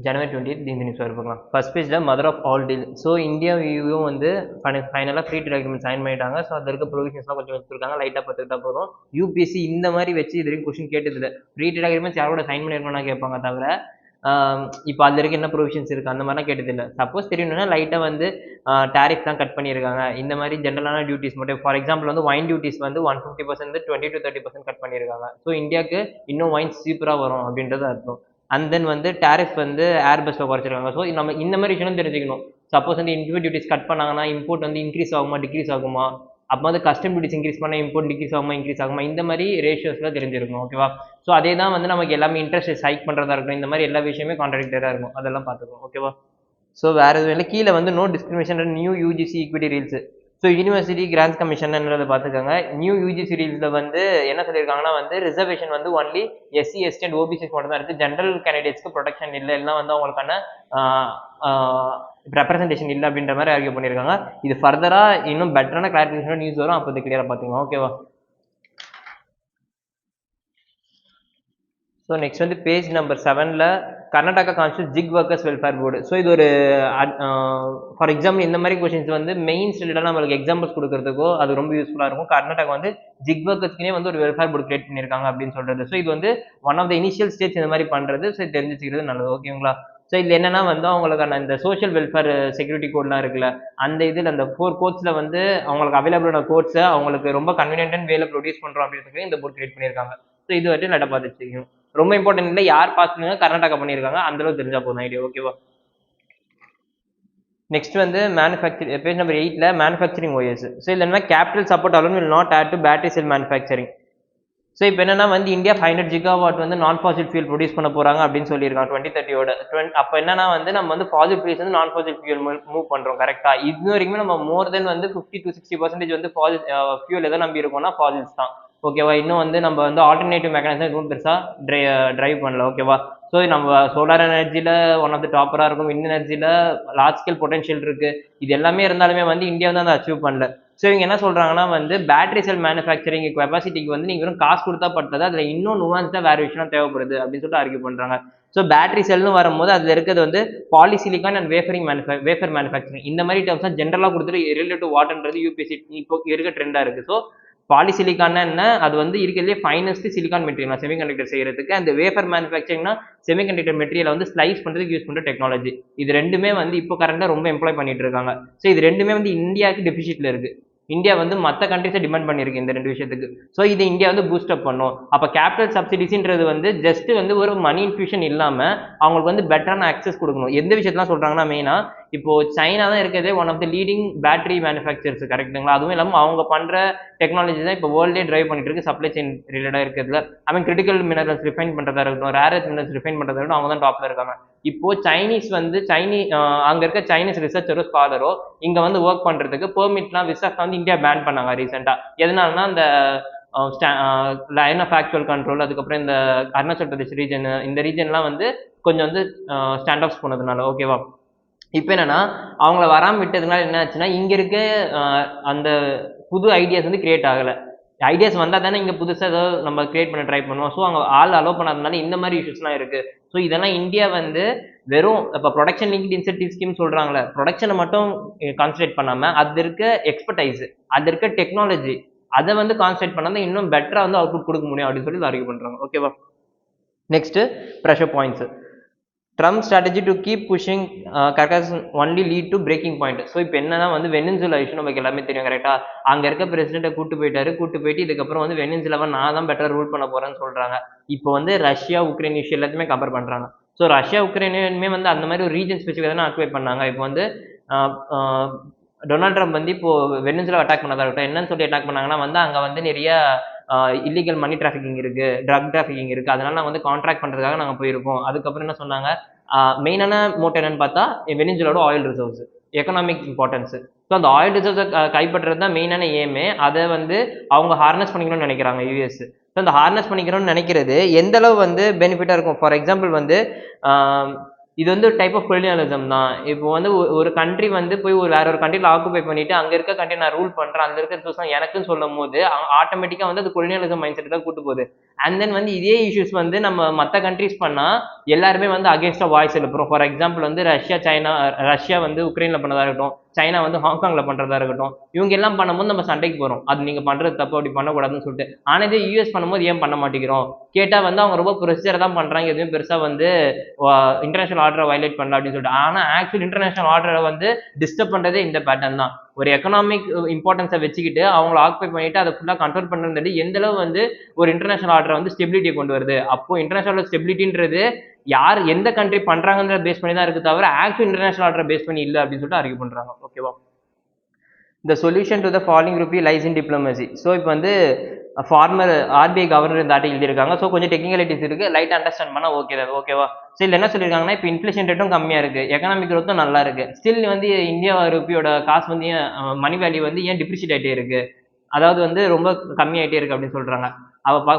ஜனவரி 28 இந்த நியூஸ் பார்க்கலாம். ஃபர்ஸ்ட் பேஜில் mother of all deal. So இந்தியாவும் வந்து ஃபைனலாக ஃப்ரீ ட்ரேட் அக்ரிமெண்ட் சைன் பண்ணிட்டாங்க. ஸோ அதில் இருக்க ப்ரொவிஷன்ஸ்லாம் கொஞ்சம் வச்சுருக்காங்க. லைட்டாக பார்த்துக்கிட்டா போதும். யூபிஎஸ்சி இந்த மாதிரி வச்சு இது வரைக்கும் கொஸ்டின் கேட்டதில்லை. ஃப்ரீ ட்ரேட் அக்ரிமெண்ட்ஸ் யாரோட சைன் பண்ணியிருக்கோம்னா கேட்பாங்க தவிர இப்போ அதில் இருக்க என்ன ப்ரொவிஷன்ஸ் இருக்குது அந்த மாதிரிலாம் கேட்டதில்லை. சப்போஸ் தெரியணும்னா லைட்டாக வந்து டேரிஃப் தான் கட் பண்ணியிருக்காங்க. இந்த மாதிரி ஜென்ரலான டியூட்டிஸ் மட்டும் ஃபார் எக்ஸாம்பிள் வந்து ஒயின் டியூட்டிஸ் வந்து 150% 20 to 30% கட் பண்ணியிருக்காங்க. ஸோ இந்தியாவுக்கு இன்னும் ஒயின்ஸ் சீப்பராக வரும் அப்படின்றது அர்த்தம். அண்ட் தென் வந்து டேரிஃப் வந்து ஏர்பஸ்ல குறைச்சிருக்காங்க. ஸோ நம்ம இந்த மாதிரி விஷயம் தெரிஞ்சுக்கணும். சப்போஸ் வந்து இம்போர்ட் டியூட்டிஸ் கட் பண்ணாங்கன்னா இம்போர்ட் வந்து இன்க்ரீஸ் ஆகுமா டிக்ரீஸ் ஆகுமா, அப்போ வந்து கஸ்டம் டியூட்டிஸ் இன்க்ரீஸ் பண்ணால் இம்போர்ட் டிக்ரீஸ் ஆகுமா இன்க்ரீஸ் ஆகுமா, இந்த மாதிரி ரேஷியோஸ்லாம் தெரிஞ்சிருக்கும். ஓகேவா? ஸோ அதே தான் வந்து நமக்கு எல்லாமே இன்ட்ரெஸ்ட் ஹைக் பண்ணுறதா இருக்கட்டும், இந்த மாதிரி எல்லா விஷயமே கான்ட்ராடிக்டராக இருக்கும். அதெல்லாம் பார்த்துக்கணும். ஓகேவா? ஸோ வேறு எதுவும் இல்லை. கீழே வந்து no discrimination new UGC equity rules. So university grants கமிஷன்ன்றதை பார்த்துக்கோங்க. நியூ யூஜிசி ரீல்ஸில் வந்து என்ன சொல்லியிருக்காங்கன்னா வந்து ரிசர்வேஷன் வந்து only SC ST and OBCs மட்டும் தான் இருக்குது. ஜென்ரல் கேண்டிடேட்ஸ்க்கு ப்ரொடெக்ஷன் இல்லை, எல்லாம் வந்து அவங்களுக்கான ரெப்ரஸன்டேஷன் இல்லை அப்படின்ற மாதிரி ஆர்கியூ பண்ணியிருக்காங்க. இது ஃபர்தராக இன்னும் பெட்டரான கிளாரிஃபிகேஷன் நியூஸ் வரும், அப்போ இது கிளியராக பார்த்துக்கோங்க. ஓகேவா? ஸோ நெக்ஸ்ட் வந்து பேஜ் நம்பர் 7ல் Karnataka constitute gig workers welfare board. So இது ஒரு ஃபார் எக்ஸாம்பிள் இந்த மாதிரி கொஸ்டின்ஸ் வந்து மெயின்ஸ் ரிலேட்டடாக நம்மளுக்கு எக்ஸாம்பிள்ஸ் கொடுக்கறதுக்கோ அது ரொம்ப யூஸ்ஃபுல்லாக இருக்கும். கர்நாடகா வந்து ஜிக் ஒர்க்கர்ஸ்க்குனே வந்து ஒரு வெல்ஃபேர் போர்டு கிரியேட் பண்ணியிருக்காங்க அப்படின்னு சொல்றது. ஸோ இது வந்து one of the initial stage இந்த மாதிரி பண்ணுறது. ஸோ தெரிஞ்சுக்கிறது நல்லது. ஓகேங்களா? ஸோ இதில் என்னன்னா வந்து அவங்களுக்கான இந்த சோஷியல் வெல்ஃபேர் செக்யூரிட்டி கோட்லாம் இருக்குல்ல, அந்த இதில் அந்த 4 கோட்ஸில் வந்து அவங்களுக்கு அவைலபிளான கோட்ஸை அவங்களுக்கு ரொம்ப கன்வீனியன்ட் வேலை ப்ரொடியூஸ் பண்ணுறோம் அப்படின்றதுக்கு இந்த போர்டு கிரியேட் பண்ணியிருக்காங்க. ஸோ இது வந்து நல்லா பார்த்து வச்சுக்கணும். ரொம்ப இம்பார்ட்டன்ட் இல்லை, யார் பாஸ் பண்ணுங்க கர்நாடகா பண்ணியிருக்காங்க அந்த அளவுக்கு தெரிஞ்சா போதும் ஐடியா. ஓகேவா? நெக்ஸ்ட் வந்து மேனுஃபேக்சரிங் பேஜ் நம்பர் 8ல் மேனுஃபேக்சரிங் ஓஎஸ். ஸோ இதில் என்ன capital support alone will not add to battery cell manufacturing. So இப்போ என்னன்னா வந்து இந்தியா 500 GW வந்து நான் ஃபாசில் ஃபியூல் ப்ரொடியூஸ் பண்ண போறாங்க அப்படின்னு சொல்லியிருக்காங்க 2030. அப்போ என்னன்னா வந்து நம்ம வந்து ஃபாசில் ஃபியூல்ஸ் வந்து நான் ஃபாசில் ஃபியூல் மூவ் பண்றோம். கரெக்டா? இது வரைக்கும் நம்ம மோர் தென் வந்து 50 to 60% வந்து ஃபியூல் எதை நம்பி இருக்கோம்னா ஃபாசில்ஸ் தான். ஓகேவா? இன்னும் வந்து நம்ம வந்து ஆல்டர்னேட்டிவ் மெக்கானிசம் எதுவும் பெருசா டிரைவ் பண்ணல. ஓகேவா? ஸோ நம்ம சோலார் எனர்ஜியில் ஒன் ஆஃப் த டாப்பராக இருக்கும். விண்ட் எனர்ஜியில் லார்ஜ் ஸ்கேல் பொட்டன்ஷியல் இருக்கு. இது எல்லாமே இருந்தாலுமே வந்து இந்தியா வந்து அதை அச்சீவ் பண்ணல. ஸோ இவங்க என்ன சொல்றாங்கன்னா வந்து பேட்டரி செல் மேனுஃபேக்சரிங் கெப்பாசிட்டிக்கு வந்து நீங்க வெறும் காசு கொடுத்தா பட்டது, அதுல இன்னும் நுவான்ஸ்டா வேற விஷயம் தேவைப்படுது அப்படின்னு சொல்லிட்டு ஆர்கியூ பண்றாங்க. ஸோ பேட்டரி செல்னு வரும்போது அதுல இருக்கிறது வந்து பாலிசிலிகான் அண்ட் வேஃபர் மேனுஃபேக்சரிங் இந்த மாதிரி டேர்ம்ஸ் தான் ஜென்ரலா கொடுத்துட்டு ரிலேட்டிவ் வாட்ன்றது யூபிஎஸ்சி இப்போ இருக்க ட்ரெண்டா இருக்கு. ஸோ பாலிசிலிகான் என்ன, அது வந்து இருக்கிறதுலே ஃபைனஸ்ட் சிலிகான் மெட்டீரியல் செமிகண்டக்டர் செய்யறதுக்கு. அந்த வேஃபர் மேனுஃபேக்சரிங்னா செமிகண்டக்டர் மெட்டீரியல் வந்து ஸ்லைஸ் பண்றதுக்கு யூஸ் பண்ற டெக்னாலஜி. இது ரெண்டுமே வந்து இப்போ கரண்டா ரொம்ப எம்ப்ளாய் பண்ணிட்டு இருக்காங்க. ஸோ இது ரெண்டுமே வந்து இந்தியாவுக்கு டெபிசிட்ல இருக்கு. இந்தியா வந்து மற்ற கண்ட்ரிஸை டிபெண்ட் பண்ணியிருக்கு இந்த 2 விஷயத்துக்கு. ஸோ இது இந்தியா வந்து பூஸ்ட் அப் பண்ணும். அப்போ கேபிட்டல் சப்சிடிஸ்ன்றது வந்து ஜஸ்ட் வந்து ஒரு மணி இன்ஃபியூஷன் இல்லாம அவங்களுக்கு வந்து பெட்டரான ஆக்சஸ் கொடுக்கணும். எந்த விஷயத்தெல்லாம் சொல்றாங்கன்னா மெயினா இப்போ சைனா தான் இருக்கிறதே one of the leading battery manufacturers. கரெக்டுங்களா? அதுவும் இல்லாமல் அவங்க பண்ற டெக்னாலஜி தான் இப்போ வேர்ல்டே டிரைவ் பண்ணிட்டு இருக்கு. சப்ளை செயின் ரிலேட்டடா இருக்கிறதுல கிரிட்டிக்கல் மினரல்ஸ் ரிஃபைன் பண்றதா இருக்கட்டும், ரேர் எர்த் மினரல்ஸ் ரிஃபைன் பண்றதா இருக்கட்டும், அவங்க தான் டாப்ல இருக்காங்க. இப்போ சைனீஸ் வந்து அங்க இருக்க சைனீஸ் ரிசர்ச்சரோ ஸ்காலரோ இங்க வந்து ஒர்க் பண்றதுக்கு பெர்மிட்லாம் விசாஸ் வந்து இந்தியா பேன் பண்ணாங்க ரீசெண்டா. எதனாலனா இந்த லைன் ஆஃப் ஆக்சுவல் கண்ட்ரோல், அதுக்கப்புறம் இந்த அருணாச்சல் பிரதேஷ் ரீஜன், இந்த ரீஜன்லாம் வந்து கொஞ்சம் வந்து ஸ்டாண்ட் ஆஃப் போனதுனால. ஓகேவா? இப்போ என்னன்னா அவங்கள வராமல் விட்டதுனால என்ன ஆச்சுன்னா இங்க இருக்க அந்த புது ஐடியாஸ் வந்து கிரியேட் ஆகலை. ஐடியாஸ் வந்தால் தானே இங்கே புதுசாக ஏதாவது நம்ம கிரியேட் பண்ண ட்ரை பண்ணுவோம். ஸோ அவங்க ஆள் அலோவ் பண்ணாதனால இந்த மாதிரி இஷ்யூஸ்லாம் இருக்கு. ஸோ இதெல்லாம் இந்தியா வந்து வெறும் இப்போ ப்ரொடக்ஷன் லிங்க்ட் இன்சென்டிவ் ஸ்கீம் சொல்றாங்களே, ப்ரொடக்ஷனை மட்டும் கான்சன்ட்ரேட் பண்ணாம அது இருக்க எக்ஸ்பர்டைஸ், அது இருக்க டெக்னாலஜி, அதை வந்து கான்சன்ட்ரேட் பண்ணால் இன்னும் பெட்டரா வந்து அவுட்புட் கொடுக்க முடியும் அப்படின்னு சொல்லி ஆர்கியூ பண்றாங்க. ஓகேவா? Next pressure points. Trump strategy to keep pushing curcas only lead to braking point. So இப்போ என்னன்னா வந்து வெனின்சுலா இஷ்யூ நமக்கு எல்லாமே தெரியும். கரெக்டா? அங்கே இருக்க பிரசிடென்ட்டை கூட்டு போயிட்டு இதுக்கப்புறம் வந்து வெனின்சுலாவை நான் தான் பெட்டர் ரூல் பண்ண போறேன்னு சொல்றாங்க. இப்போ வந்து ரஷ்யா உக்ரைன் இஷ்யூ எல்லாத்தையுமே கம்பேர் பண்றாங்க. ஸோ ரஷ்யா உக்ரைனுமே வந்து அந்த மாதிரி ஒரு ரீஜன் ஸ்பெசிஃபிக் தானே ஆக்குபை பண்ணாங்க. இப்போ வந்து டொனால்ட் ட்ரம்ப் வந்து இப்போ வெனின்சுலா அட்டாக் பண்ணதா இருக்கட்டும், என்னன்னு சொல்லி அட்டாக் பண்ணாங்கன்னா வந்து அங்கே வந்து நிறைய இல்லீகல் மணி டிராஃபிக்கிங் இருக்கு, ட்ரக் டிராஃபிக்கிங் இருக்கு, அதனால நாங்கள் வந்து கான்ட்ராக்ட் பண்றதுக்காக நாங்கள் போயிருக்கோம். அதுக்கப்புறம் என்ன சொன்னாங்க, மெயினான மோட்டோ என்னன்னு பார்த்தா வெனிசுலாவோட oil reserves, economic importance. So அந்த ஆயில் ரிசர்வ்ஸை கைப்பற்றுறது தான் மெயினான ஏமே. அதை வந்து அவங்க ஹார்னஸ் பண்ணிக்கணும்னு நினைக்கிறாங்க யூஎஸ். ஸோ அந்த ஹார்னஸ் பண்ணிக்கணும்னு நினைக்கிறது எந்த அளவு வந்து பெனிஃபிட்டாக இருக்கும். ஃபார் எக்ஸாம்பிள் வந்து இது வந்து டைப் ஆஃப் கொலினியலிசம் தான். இப்போ வந்து ஒரு கண்ட்ரி வந்து போய் வேற ஒரு கண்ட்ரில ஆக்குபை பண்ணிட்டு அங்க இருக்க கண்ட்ரி நான் ரூல் பண்றேன், அங்க இருக்க ரிசோர்ஸ் எனக்குன்னு சொல்லும்போது ஆட்டோமேட்டிக்கா வந்து அது கொலினியலிசம் மைண்ட் செட் தான் கூட்டு போகுது. அண்ட் தென் வந்து இதே இஷ்யூஸ் வந்து நம்ம மத்த கண்ட்ரீஸ் பண்ணா எல்லாருமே வந்து அகேன்ஸ்டா வாய்ஸ் எழுப்புறோம். ஃபார் எக்ஸாம்பிள் வந்து ரஷ்யா வந்து உக்ரைன்ல பண்ணதா இருக்கட்டும், சைனா வந்து ஹாங்காங்ல பண்றதா இருக்கட்டும், இவங்க எல்லாம் பண்ணும்போது நம்ம சண்டைக்கு போறோம். அது நீங்க பண்றது தப்பு, அப்படி பண்ணக்கூடாதுன்னு சொல்லிட்டு. ஆனா இதே யூஎஸ் பண்ணும்போது ஏன் பண்ண மாட்டேங்கிறோம்? கேட்டா வந்து அவங்க ரொம்ப ப்ரொசீஜர் தான் பண்றாங்க, எதுவும் பெருசா வந்து இன்டர்நேஷனல் ஆர்டரை வயலேட் பண்ணல அப்படின்னு சொல்லிட்டு. ஆனா ஆக்சுவல் இன்டர்நேஷனல் ஆர்டரை வந்து டிஸ்டர்ப் பண்றதே இந்த பேட்டர்ன் தான். ஒரு எக்கனாமிக் இம்பார்ட்டன்ஸை வச்சுக்கிட்டு அவங்கள ஆக்குபை பண்ணிட்டு அதை ஃபுல்லாக கண்ட்ரோல் பண்ணுறது எந்த அளவு வந்து ஒரு இன்டர்நேஷனல் ஆர்டரை வந்து ஸ்டெபிலிட்டியை கொண்டு வருது. அப்போ இன்டர்நேஷனல் ஸ்டெபிலிட்டின்றது யார் எந்த கண்ட்ரி பண்றாங்கன்ற பேஸ் பண்ணி தான் இருக்கு தவிர ஆக்சுவல் இன்டர்நேஷனல் ஆர்டரை பேஸ் பண்ணி இல்லை அப்படின்னு சொல்லிட்டு அறிக்கை பண்றாங்க. ஓகேவா? The solution to the falling rupee lies in diplomacy. So இப்போ வந்து ஃபார்மர் ஆர்பிஐ கவர்னர் இந்த ஆர்டிகல் எழுதியிருக்காங்க. ஸோ கொஞ்சம் டெக்னிக்கலிட்டிஸ் இருக்கு, லைட் அண்டர்ஸ்டாண்ட் பண்ணா ஓகே தான். ஓகேவா? ஸோ இதில் என்ன சொல்லியிருக்காங்கன்னா, இப்போ இன்ஃப்ளேஷன் ரேட்டும் கம்மியா இருக்கு, எக்கனாமிக் growth நல்லா இருக்கு, ஸ்டில் வந்து இந்தியா ருப்பியோட காசு வந்து ஏன் மணி வேல்யூ வந்து ஏன் டிப்ரிஷியேட் ஆகிட்டே இருக்கு, அதாவது வந்து ரொம்ப கம்மியாயிட்டே இருக்கு அப்படின்னு சொல்றாங்க.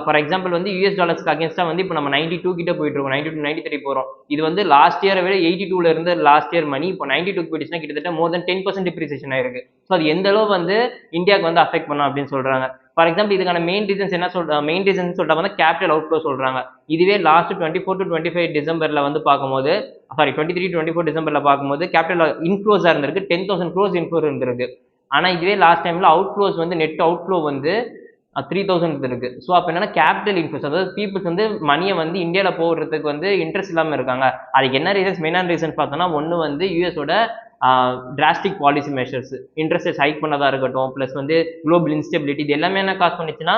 ஃபார் எக்ஸாம்பிள் வந்து யூஎஸ் டாலர்ஸ்க்கு அகேன்ஸ்டா வந்து இப்போ நம்ம 92 கிட்ட போயிட்டு இருக்கோம், 92 93 போறோம். இது வந்து லாஸ்ட் இயரை விட 82ல இருந்து லாஸ்ட் இயர் மணி இப்போ 92 போயிடுச்சுன்னா கிட்டத்தட்ட மோர் தென் 10% டிப்ரிசியேஷன் ஆயிருக்கு. ஸோ அது எந்த அளவு வந்து இந்தியாவுக்கு வந்து அஃபெக்ட் பண்ணும் அப்படின்னு சொல்றாங்க. ஃபார் எக்ஸாம்பிள் இதுக்கான மெயின் ரீசன்ஸ் என்ன மெயின் ரீசன் சொல்லிட்டு வந்து கேபிட்டல் அவுட்ஃப்ளோ சொல்றாங்க. இதுவே லாஸ்ட் 24 to 25 டிசம்பர்ல வந்து பார்க்கும்போது, சாரி 23 24 டிசம்பர்ல பார்க்கும்போது கேபிட்டல் இன்ஃப்ளோஸா இருந்திருக்கு, 10,000 crores இன்ஃப்ளோ இருந்திருக்கு. ஆனா இதுவே லாஸ்ட் டைம்ல அவுட்ஃப்ளோஸ் வந்து நெட் அவுட்ஃப்ளோ வந்து 3000 இருக்கு. ஸோ அப்போ என்னன்னா கேபிட்டல் இன்ஃப்ளோஸ், அதாவது பீப்புள்ஸ் வந்து மணியை வந்து இந்தியாவில் போடுறதுக்கு வந்து இன்ட்ரெஸ்ட் இல்லாமல் இருக்காங்க. அதுக்கு என்ன ரீசன்ஸ், மெயினான ரீசன்ஸ் பார்த்தோம்னா, ஒன்று வந்து யூஎஸோட drastic policy measures, interest rate hike பண்ணதா இருக்கட்டும், ப்ளஸ் வந்து குளோபல் இன்ஸ்டெபிலிட்டி, இது எல்லாமே என்ன காசு பண்ணிச்சுன்னா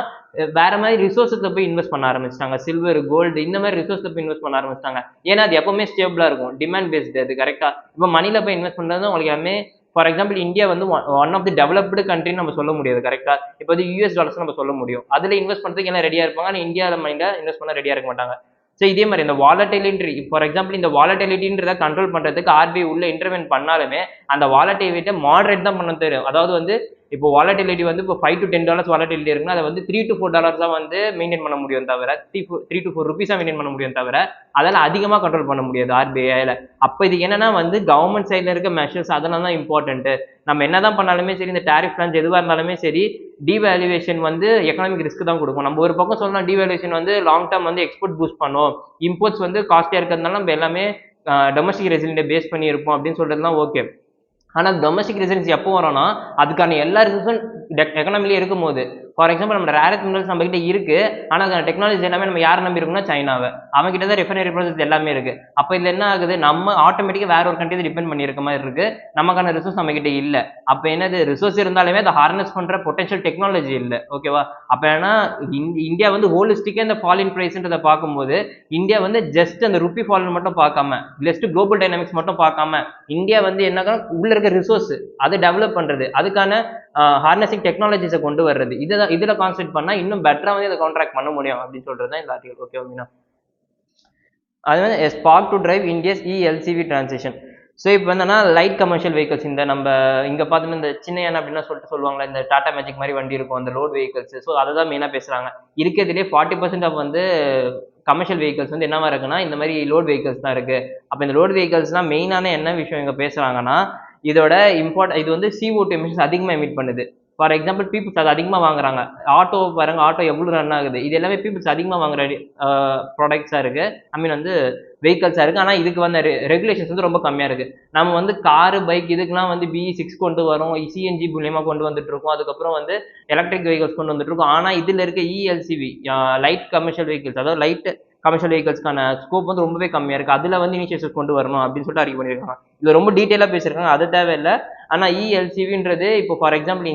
வேற மாதிரி ரிசோர்ஸில் போய் இன்வெஸ்ட் பண்ண ஆரம்பிச்சிட்டாங்க. சில்வர், கோல்டு இந்த மாதிரி ரிசோர்ஸில் போய் இன்வெஸ்ட் பண்ண ஆரம்பிச்சிட்டாங்க. ஏன்னா அது எப்பவுமே ஸ்டேபிளா இருக்கும், டிமாண்ட் பேஸ்டு, அது கரெக்டா. இப்போ மணியில் போய் இன்வெஸ்ட் பண்ணுறது உங்களுக்கு எல்லாமே, ஃபார் எக்ஸாம்பிள் இந்தியா வந்து ஒன் ஆஃப் தி டெவலப்டு கண்ட்ரின்னு நம்ம சொல்ல முடியாது, கரெக்டா. இப்போ வந்து யூஎஸ் டாலர்ஸ் நம்ம சொல்ல முடியும், அதுல இன்வெஸ்ட் பண்றதுக்கு எல்லாம் ரெடியா இருப்பாங்க, ஆனால் இந்தியாவில் மைண்ட்ல இன்வெஸ்ட் பண்ண ரெடியா இருக்க மாட்டாங்க. ஸோ இதே மாதிரி இந்த வாலட்டிலிட்டி, ஃபார் எக்ஸாம்பிள் இந்த வாலட்டிலிட்டின்றத கண்ட்ரோல் பண்றதுக்கு ஆர்பிஐ உள்ள இன்டர்வென்ட் பண்ணாலுமே அந்த வாலட்டிலிட்டியை மாடரேட் தான் பண்ண தெரியும். அதாவது வந்து இப்போ வாலட்டிலிட்டி வந்து இப்போ $5 to $10 வாலட்டிலிட்டி இருக்குன்னா அதை வந்து $3 to $4 தான் வந்து மெயின்டைன் பண்ண முடியும் தவிர, 3 to 4 rupees மெயின்டைன் பண்ண முடியும் தவிர அதெல்லாம் அதிகமாக கண்ட்ரோல் பண்ண முடியாது ஆர்பிஐல. அப்போ இது என்னன்னா வந்து கவர்மெண்ட் சைட்ல இருக்க மெஷர்ஸ் அதெல்லாம் தான் இம்பார்ட்டன்ட். நம்ம என்னதான் பண்ணாலுமே சரி, இந்த டேரிஃப் பிளான்ஸ் எதுவாக இருந்தாலுமே சரி, டிவேல்யூவேஷன் வந்து எக்கனாமிக் ரிஸ்க் தான் கொடுக்கும். நம்ம ஒரு பக்கம் சொல்லலாம் டிவேல்யூவேஷன் வந்து லாங் டேர்ம் வந்து எக்ஸ்போர்ட் பூஸ்ட் பண்ணும், இம்போர்ட்ஸ் வந்து காஸ்ட்லியா இருக்கிறதுனால நம்ம எல்லாமே டொமஸ்டிக் ரெசிலியன்ட் பேஸ் பண்ணி இருப்போம் அப்படின்னு சொல்றதுலாம் ஓகே. ஆனால் டொமஸ்டிக் ரெசிடென்ஸ் எப்போ வரோம்னா அதுக்கான எல்லா ரிசோர்ஸும் எக்கனாமிலே இருக்கும் போது, ஃபார் எக்ஸாம்பிள் நம்ம ரேர் மினரல்ஸ் நம்ம கிட்ட இருக்கு, ஆனால் அதுக்கான டெக்னாலஜி எல்லாமே நம்ம யார் நம்பி இருக்கோம்னா சைனாவை, அவங்க கிட்ட தான் ரெஃபைனரி ப்ராசஸ் எல்லாமே இருக்கு. அப்போ இதுல என்ன ஆகுது, நம்ம ஆட்டோமேட்டிக்காக வேற ஒரு கண்ட்ரி டிபெண்ட் பண்ணியிருக்க மாதிரி இருக்கு, நமக்கான ரிசோர்ஸ் நம்ம கிட்ட இல்லை. அப்போ என்னது, ரிசோர்ஸ் இருந்தாலுமே அதை ஹார்னஸ் பண்ற பொட்டன்ஷியல் டெக்னாலஜி இல்லை. ஓகேவா? அப்போ ஏன்னா இந்தியா வந்து ஹோலிஸ்டிக்கா இந்த ஃபாலின் பிரைஸ்ன்றதை பார்க்கும்போது இந்தியா வந்து ஜஸ்ட் அந்த ருப்பி ஃபாலின் மட்டும் பார்க்காம, ஜஸ்ட் குளோபல் டைனாமிக்ஸ் மட்டும் பார்க்காம, இந்தியா வந்து என்ன உள்ள இருக்க ரிசோர்ஸ் அதை டெவலப் பண்றது, அதுக்கான ஹார்னஸிங் டெக்னாலஜிஸை கொண்டு வர்றது, இதுல கான்சென்ட்ரேட் பண்ணா இன்னும் பெட்டரா வந்து இதை கான்ட்ராக்ட் பண்ண முடியும் அப்படின்னு சொல்றது தான் இந்த ஆர்டிகல். ஓகே மீனா? அது வந்து spark to drive India's ELCV transition. So இப்போ என்னன்னா லைட் கமர்ஷியல் வெஹிக்கல்ஸ், இந்த நம்ம இங்கே பார்த்தோம்னா இந்த சின்ன யானை அப்படின்னா சொல்லுவாங்களா, இந்த டாடா மேஜிக் மாதிரி வண்டி இருக்கும், அந்த லோட் வெஹிக்கல்ஸ். ஸோ அதை தான் மெயினாக பேசுகிறாங்க. இருக்கிறதுலே 40% ஆஃப் வந்து கமர்ஷியல் வெஹிக்கல்ஸ் வந்து என்னவா இருக்குன்னா இந்த மாதிரி லோட் வெஹிக்கல்ஸ் தான் இருக்கு. அப்போ இந்த லோட் வெஹிக்கல்ஸ்லாம் மெயினான என்ன விஷயம் இங்கே பேசுகிறாங்கன்னா, இதோட இது வந்து CO2 எமிஷன்ஸ் அதிகமாக எமிட் பண்ணுது. ஃபார் எக்ஸாம்பிள் பீப்புள்ஸ் அது அதிகமாக வாங்குறாங்க. ஆட்டோ பாருங்க, ஆட்டோ எவ்வளோ ரன் ஆகுது, இது எல்லாமே பீப்புள்ஸ் அதிகமாக வாங்குற ப்ராடக்ட்ஸாக இருக்கு, ஐ மீன் வந்து வெஹிக்கல்ஸாக இருக்குது. ஆனால் இதுக்கு வந்து ரெகுலேஷன்ஸ் வந்து ரொம்ப கம்மியாக இருக்குது. நம்ம வந்து காரு, பைக் இதுக்கெல்லாம் வந்து BE6 கொண்டு வரோம், சிஎன்ஜி மூலியமாக கொண்டு வந்துட்டு இருக்கோம், அதுக்கப்புறம் வந்து எலக்ட்ரிக் வெஹிக்கல்ஸ் கொண்டு வந்துட்டு இருக்கோம். ஆனால் இதில் இருக்க இஎல்சிவி லைட் கமர்ஷியல் வெஹிக்கல்ஸ், அதாவது லைட் கமர்ஷியல் வெஹிக்கல்ஸ்க்கான ஸ்கோப் வந்து ரொம்பவே கம்மியாக இருக்குது. அதில் வந்து இனிஷியேட்டிவ்ஸ் கொண்டு வரணும் அப்படின்னு சொல்லிட்டு அறிக்கை பண்ணியிருக்காங்க. இது ரொம்ப டீட்டெயிலாக பேசியிருக்காங்க, அது தேவையில்லை. ஆனால் இஎல்சிவின்றது இப்போ ஃபார் எக்ஸாம்பிள்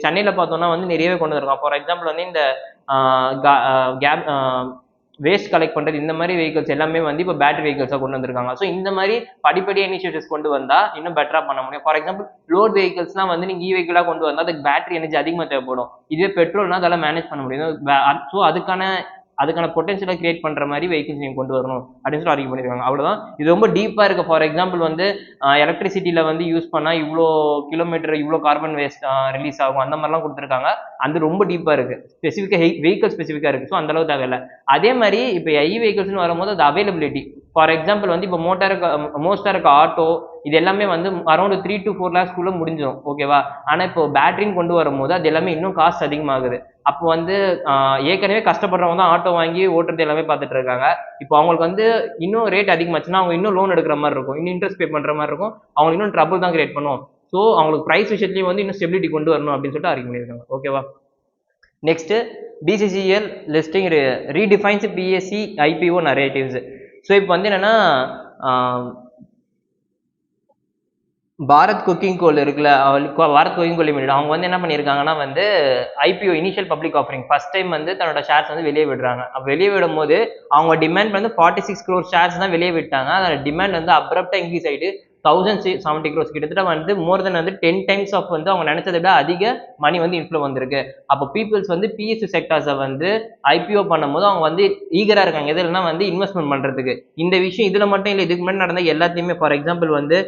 சென்னையில் பார்த்தோம்னா வந்து நிறையவே கொண்டு வந்திருக்காங்க. ஃபார் எக்ஸாம்பிள் வந்து இந்த கேப் வேஸ்ட் கலெக்ட் பண்ணுறது, இந்த மாதிரி வெஹிக்கல்ஸ் எல்லாமே வந்து இப்போ பேட்டரி வெஹிக்கல்ஸாக கொண்டு வந்திருக்காங்க. ஸோ இந்த மாதிரி படிப்படியாக இனிஷியேட்டிவ்ஸ் கொண்டு வந்தால் இன்னும் பெட்டராக பண்ண முடியும். ஃபார் எக்ஸாம்பிள் லோட் வெஹிக்கல்ஸ்லாம் வந்து நீங்கள் வெஹிக்கலாக கொண்டு வந்தால் அதுக்கு பேட்டரி எனர்ஜி அதிகமாக தேவைப்படும். இதுவே பெட்ரோல்னா அதெல்லாம் மேனேஜ் பண்ண முடியும். ஸோ அதுக்கான பொட்டன்ஷியலை கிரியேட் பண்ணுற மாதிரி வெஹிக்கல்ஸ் நீங்கள் கொண்டு வரணும் அப்படின்னு சொல்லி அறிக்கை பண்ணியிருக்காங்க. அவ்வளோதான். இது ரொம்ப டீப்பாக இருக்குது. ஃபார் எக்ஸாம்பிள் வந்து எலக்ட்ரிசிட்டியில் வந்து யூஸ் பண்ணால் இவ்வளோ கிலோமீட்டர் இவ்வளோ கார்பன் வேஸ்ட் ரிலீஸ் ஆகும், அந்த மாதிரிலாம் கொடுத்துருக்காங்க. அது ரொம்ப டீப்பாக இருக்குது, ஸ்பெசிஃபிக்காக வெஹிக்கல் ஸ்பெசிஃபிக்காக இருக்குது. ஸோ அந்தளவு தேவையில்லை. அதே மாதிரி இப்போ வெஹிக்கல்ஸ்னு வரும்போது அது அவைலபிலிட்டி, ஃபார் எக்ஸாம்பிள் வந்து இப்போ மோஸ்ட்டாக இருக்க ஆட்டோ இது எல்லாமே வந்து அரௌண்ட் 3 to 4 lakhs முடிஞ்சிடும், ஓகேவா. ஆனால் இப்போ பேட்டரின்னு கொண்டு வரும்போது அது எல்லாமே இன்னும் காஸ்ட் அதிகமாகுது. அப்போ வந்து ஏற்கனவே கஷ்டப்படுறவங்க தான் ஆட்டோ வாங்கி ஓட்டுறது எல்லாமே பார்த்துட்டு இருக்காங்க. இப்போ அவங்களுக்கு வந்து இன்னும் ரேட் அதிகமாச்சுன்னா அவங்க இன்னும் லோன் எடுக்கிற மாதிரி இருக்கும், இன்னும் இன்ட்ரெஸ்ட் பே பண்ணுற மாதிரி இருக்கும், அவங்களுக்கு இன்னும் ட்ரபிள் தான் கிரியேட் பண்ணும். ஸோ அவங்களுக்கு ப்ரைஸ் விஷயத்துலையும் வந்து இன்னும் ஸ்டெபிலிட்டி கொண்டு வரணும் அப்படின்னு சொல்லிட்டு ஆர்கியூ பண்ணியிருக்காங்க, ஓகேவா. Next BCCL listing redefines PSC IPO narratives. So இப்போ வந்து என்னன்னா பாரத் குக்கிங் கோல் இருக்குல்ல, பாரத் குக்கிங் கோல் லிமிடெட் அவங்க வந்து என்ன பண்ணியிருக்காங்கன்னா வந்து IPO initial public offering first time வந்து தன்னோட ஷேர்ஸ் வந்து வெளியே விடுறாங்க. வெளியே விடும் போது அவங்க டிமாண்ட் வந்து 46 crore ஷேர்ஸ் தான் வெளியே விட்டாங்க. அதோட டிமாண்ட் வந்து அப்ரப்டா இன்க்ரீஸ் ஆகிட்டு 1070 crores கிட்டத்தட்ட வந்து மோர் தென் வந்து 10 times ஆஃப் வந்து அவங்க நினைச்சதை விட அதிக மணி வந்து இன்ஃப்ளோ வந்திருக்கு. அப்போ பீப்புள்ஸ் வந்து பிஎஸ்சி செக்டார்ஸை வந்து ஐபிஓ பண்ணும்போது அவங்க வந்து ஈகரா இருக்காங்க எதுலன்னா வந்து இன்வெஸ்ட்மெண்ட் பண்றதுக்கு. இந்த விஷயம் இதுல மட்டும் இல்லை, இதுக்கு முன்னாடி நடந்த எல்லாத்தையுமே ஃபார் எக்ஸாம்பிள் வந்து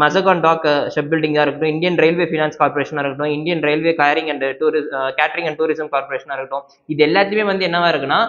மசகான் டாக் ஷிப் பில்டிங்காக இருக்கட்டும், இந்தியன் ரயில்வே ஃபினான்ஸ் கார்பரேஷனாக இருக்கட்டும், Indian railway catering and tourism கார்பரேஷனாக இருக்கட்டும், இது எல்லாத்தையுமே வந்து என்னவா இருக்குன்னா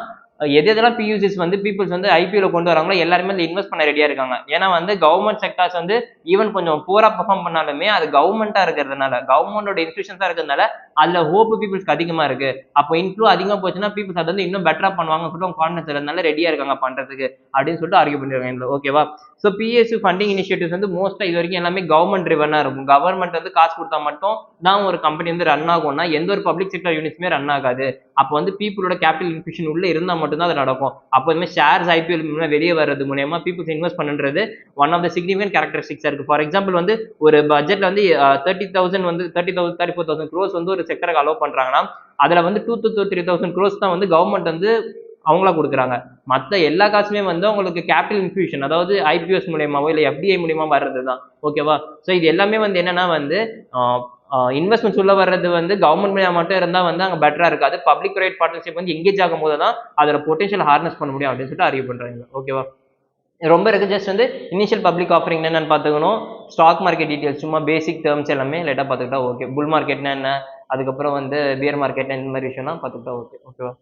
எதெல்லாம் பியூசிஸ் வந்து பீப்புள்ஸ் வந்து ஐபிஓல கொண்டு வராங்களோ எல்லாருமே வந்து இன்வெஸ்ட் பண்ண ரெடியா இருக்காங்க. ஏன்னா வந்து கவர்மெண்ட் செக்டார்ஸ் வந்து ஈவன் கொஞ்சம் பூரா பெர்ஃபார்ம் பண்ணாலுமே அது கவர்மெண்டா இருக்கிறதுனால, கவர்மெண்டோட இன்ஸ்டியூஷன்ஸா இருக்கிறதுனால அதுல ஹோப் பீப்புள்ஸ்க்கு அதிகமா இருக்கு. அப்போ இன்ஃப்ளோ அதிகமா போச்சுன்னா பீப்புள்ஸ் அதை வந்து இன்னும் பெட்டரா பண்ணுவாங்க சொல்லிட்டு கான்ஃபிடன்ஸ் இருக்கிறதுனால ரெடியா இருக்காங்க பண்றதுக்கு அப்படின்னு சொல்லிட்டு ஆர்கியூ பண்ணிருக்காங்க, ஓகேவா. ஸோ பிஎஸ்சி ஃபண்டிங் இனிஷியேட்டிவ்ஸ் வந்து மோஸ்டா இது வரைக்கும் எல்லாமே கவர்மெண்ட் ட்ரிவனா இருக்கும். கவர்மெண்ட் வந்து காசு கொடுத்தா மட்டும் தான் ஒரு கம்பெனி வந்து ரன் ஆகும்னா எந்த ஒரு பப்ளிக் செக்டர் யூனிட்ஸுமே ரன் ஆகாது. அப்போ வந்து பீப்புளோட கேபிட்டல் இன்ஃபியூஷன் உள்ள இருந்தா மட்டும்தான் அது நடக்கும். அப்போ இந்த ஷேர்ஸ் ஐபிஎல் வெளியே வர்றது மூலமா பீப்புள்ஸ் இன்வெஸ்ட் பண்ணுறது ஒன் ஆஃப் த சிக்னிஃபிகன்ட் கேரக்டரிஸ்டிக்ஸா இருக்கு. ஃபார் எக்ஸாம்பிள் வந்து ஒரு பட்ஜெட்ல வந்து 30,000 வந்து 34,000 crores வந்து ஒரு செக்டருக்கு அலோவ் பண்றாங்கன்னா அதுல வந்து 2 to 3,000 crores தான் வந்து கவர்மெண்ட் வந்து அவங்களா கொடுக்குறாங்க. மற்ற எல்லா காசுமே வந்து உங்களுக்கு கேபிட்டல் இன்ஃபியூஷன் அதாவது ஐபிஎஸ் மூலியமாவோ இல்லை எஃப்டிஐ மூலியமா வர்றது தான், ஓகேவா. ஸோ இது எல்லாமே வந்து என்னன்னா வந்து இன்வெஸ்ட்மெண்ட் உள்ள வர்றது வந்து கவர்மெண்ட் மூலியமா மட்டும் இருந்தா வந்து அங்கே பெட்டரா இருக்காது. பப்ளிக் பிரைவேட் பார்ட்னர்ஷிப் வந்து எங்கேஜ் ஆகும் போது தான் அதோட பொட்டன்ஷியல் ஹார்னஸ் பண்ண முடியும் அப்படின்னு சொல்லிட்டு அறிவு பண்றாங்க, ஓகேவா. ரொம்ப இருக்கு. ஜஸ்ட் வந்து இனிஷியல் பப்ளிக் ஆஃபரிங் என்னன்னு பார்த்துக்கணும், ஸ்டாக் மார்க்கெட் டீடைல்ஸ் சும்மா பேசிக் டேர்ம்ஸ் எல்லாமே லைட்டாக பார்த்துக்கிட்டா ஓகே. புல் மார்க்கெட்னா என்ன, அதுக்கப்புறம் வந்து பியர் மார்க்கெட்னா இந்த மாதிரி விஷயம்லாம் பார்த்துக்கிட்டா ஓகே, ஓகேவா.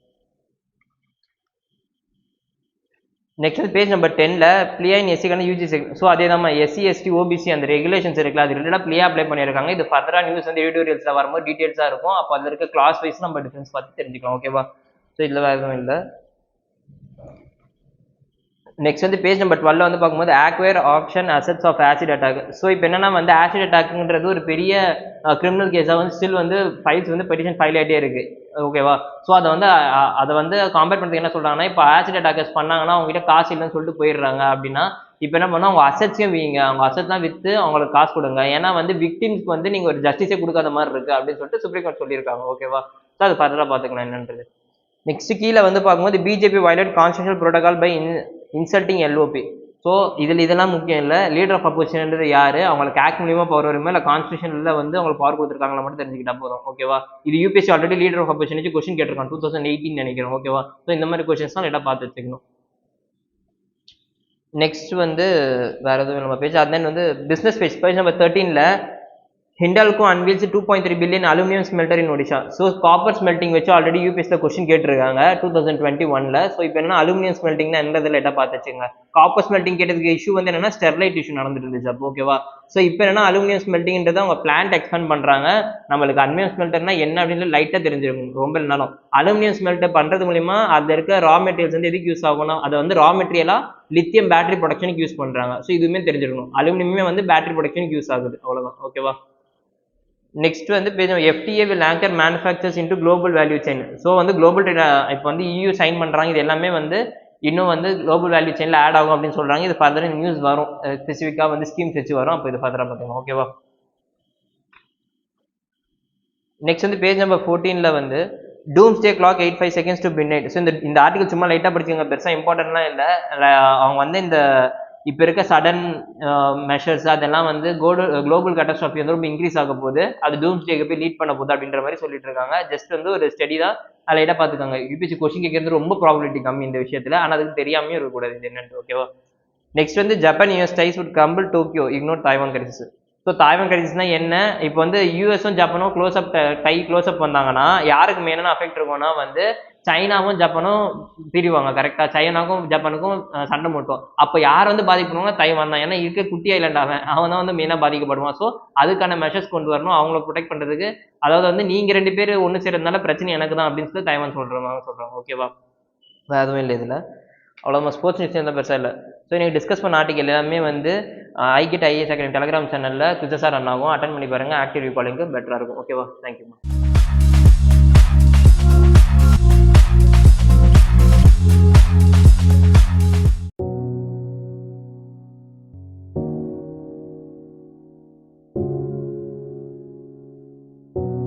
நெக்ஸ்ட் வந்து பேஜ் நம்பர் 10ல பிளியா இன் எஸ்சிக்கான யூஜி ஸோ அதே தான் எஸ்சி எஸ்டி ஓபிசி அந்த ரெகுலேஷன்ஸ் இருக்குல்ல அது ரிலேட்டடாக பிளியா அப்ளை பண்ணியிருக்காங்க. இது ஃபர்தரா நியூஸ் வந்து எடிட்டோரியல்ஸில் வரும்போது டீடைல்ஸாக இருக்கும். அப்போ அதில் இருக்க கிளாஸ் வைஸ் நம்ம டிஃபரன்ஸ் பார்த்து தெரிஞ்சுக்கலாம், ஓகேவா. ஸோ இதில் வேறு எதுவும் இல்லை. நெக்ஸ்ட் வந்து பேஜ் நம்பர் 12 வந்து பார்க்கும்போது acquire option assets of acid attack. So இப்போ என்னன்னா வந்து ஆசிட் அட்டாக்ன்றது ஒரு பெரிய கிரிமினல் கேஸாக வந்து ஸ்டில் வந்து ஃபைல்ஸ் வந்து பெட்டிஷன் ஃபைல் ஆகிட்டே இருக்கு, ஓகேவா. ஸோ அதை வந்து கம்பேர் பண்ணுறதுக்கு என்ன சொல்றாங்கன்னா இப்போ ஆசிட் அட்டாக்கர்ஸ் பண்ணாங்கன்னா அவங்க கிட்ட காசு இல்லைன்னு சொல்லிட்டு போயிடுறாங்க. அப்படின்னா இப்போ என்ன பண்ணா அவங்க அசெட்ஸையும் வீங்க, அவங்க அசெட்லாம் விற்று அவங்களுக்கு காசு கொடுங்க. ஏன்னா வந்து விக்டிம்ஸ்க்கு வந்து நீங்கள் ஒரு ஜஸ்டிஸே கொடுக்காத மாதிரி இருக்கு அப்படின்னு சொல்லிட்டு சுப்ரீம் கோர்ட் சொல்லியிருக்காங்க, ஓகேவா. ஸோ அது ஃபர்தராக பார்த்துக்கலாம் என்னன்றது. நெக்ஸ்ட் கீழே வந்து பார்க்கும்போது BJP violate constitutional protocol by insulting LOP. So இதெல்லாம் முக்கியம் இல்லை, லீடர் ஆஃப் அப்போசிஷன்ன்றது யாரு, அவங்களுக்கு ஆக்ட் மூலியமா பவர் வருமா இல்லை கான்ஸ்டியூஷன்ல வந்து அவங்களுக்கு பவர் கொடுத்துருக்காங்களா மட்டும் தெரிஞ்சுக்கிட்டா போதும், ஓகேவா. இது UPSC already leader of opposition வச்சு கொஸ்டின் கேட்டிருக்காங்க 2018 நினைக்கிறேன், ஓகேவா. ஸோ இந்த மாதிரி கொஸ்டின்ஸ் தான் லைட்டாக பார்த்து வச்சுக்கணும். நெக்ஸ்ட் வந்து வேற எதுவும் நம்ம பேஜ் அதன் வந்து பிசினஸ் பேஜ் நம்பர் 13ல Hindalco unveils 2.3 billion aluminium smelter in Odisha. So copper smelting வச்சு ஆல்ரெடி யூபிஎஸ்ல கொஸ்டின் கேட்டிருக்காங்க 2021ல. ஸோ இப்போ என்ன அலுமினியம் ஸ்மெல்டிங்னா என்னது லைட்டாக பார்த்து வச்சுங்க. காப்பர் ஸ்மெல்டிங் கேட்டதுக்கு இஷ்யூ வந்து என்னன்னா ஸ்டெர்லைட் இஷ்யூ நடந்துட்டு இருந்துச்சு அப்போ, ஓகேவா. ஸோ இப்போ என்னன்னா அலுமினியம் ஸ்மெல்டிங்ன்றது அவங்க பிளான்ட் எக்ஸ்பேண்ட் பண்றாங்க. நம்மளுக்கு அலுமினியம் ஸ்மெல்டர்னா என்ன அப்படின்னு லைட்டாக தெரிஞ்சிருக்கும் ரொம்ப நாளும். அலுமினியம் ஸ்மெல்டர் பண்றது மூலியமா அதுல இருக்க ரா மெட்டீரியல்ஸ் வந்து எதுக்கு யூஸ் ஆகணும், அதை வந்து ரா மெட்டீரியலா லித்தியம் பேட்டரி ப்ரொடக்ஷனுக்கு யூஸ் பண்றாங்க. ஸோ இதுவுமே தெரிஞ்சிருக்கணும், அலுமினியமே வந்து பேட்டரி ப்ரொடக்ஷனுக்கு யூஸ் ஆகுது, அவ்வளவுதான், ஓகேவா. நெக்ஸ்ட் வந்து FTA will anchor manufacturers into global value chain. So வந்து குளோபல் இப்போ வந்து EU சைன் பண்றாங்க. இது எல்லாமே வந்து இன்னும் வந்து குளோபல் வேல்யூ செயின்ல ஆட் ஆகும் அப்படின்னு சொல்றாங்க. இது ஃபர்தர் நியூஸ் வரும், ஸ்பெசிஃபிக்காக வந்து ஸ்கீம்ஸ் வச்சு வரும். அப்போ இது ஃபர்தராக பார்த்துக்கலாம், ஓகேவா. நெக்ஸ்ட் வந்து பேஜ் நம்பர் 14ல வந்து doomsday clock 85 seconds to midnight. So இந்த ஆர்டிகல் சும்மா லைட்டாக படிச்சுங்க, பெருசாக இம்பார்ட்டன்ட்லாம் இல்லை. அவங்க வந்து இந்த இப்போ இருக்க சடன் மெஷர்ஸ் அதெல்லாம் வந்து குளோபல் கேட்டாஸ்ட்ராஃபி வந்து ரொம்ப இன்க்ரீஸ் ஆக போகுது, அது டூம்ஸ்டேக்கு போய் லீட் பண்ண போகுது அப்படின்ற மாதிரி சொல்லிட்டு இருக்காங்க. ஜஸ்ட் வந்து ஒரு ஸ்டடி தான், அதை லைட்டாக பார்த்துக்காங்க. யூபிஎஸ்சி கொஸ்டின் கேட்கறது ரொம்ப ப்ராபபிலிட்டி கம்மி இந்த விஷயத்தில், ஆனால் அதுக்கு தெரியாமையும் இருக்கக்கூடாது இது என்னன்னு, ஓகேவா. நெக்ஸ்ட் வந்து Japan US ties would gamble Tokyo ignore Taiwan crisis. So Taiwan கிரைசிஸ்னா என்ன, இப்போ வந்து யூஎஸும் ஜப்பானும் க்ளோஸ்அப் வந்தாங்கன்னா யாருக்கு மெயினான அஃபெக்ட் இருக்கும்னா வந்து சைனாவும் ஜப்பானும் பிரிவாங்க கரெக்டாக, சைனாக்கும் ஜப்பானுக்கும் சண்டை மூட்டும். அப்போ யார் வந்து பாதிக்கப்படுவாங்க, தைவான் தான். ஏன்னா இருக்க குட்டி ஐலாண்ட் அவன் தான் வந்து மெயினாக பாதிக்கப்படுவான். ஸோ அதுக்கான மெஷர்ஸ் கொண்டு வரணும் அவங்கள ப்ரொடெக்ட் பண்ணுறதுக்கு. அதாவது வந்து நீங்கள் 2 பேர் ஒன்று சேர்றதுனால பிரச்சனை எனக்கு தான் அப்படின்னு சொல்லி தைவான் சொல்கிறாங்க. ஓகேவா, வேறு எதுவும் இல்லை இதில். அவ்வளோதான், ஸ்போர்ட்ஸ் நியூஸ் எந்த பெருசாக இல்லை. ஸோ நீங்கள் டிஸ்கஸ் பண்ண ஆர்டிகல் எல்லாமே வந்து ஐகிட் ஐஏஎஸ் அகாடமி டெலிகிராம் சேனலில் குவிசஸாக ரன் ஆகும். அட்டன் பண்ணி பாருங்கள், ஆக்டிவ் ரிகார்டிங்க்கு பெட்டராக இருக்கும். ஓகேவா, தேங்க்யூ.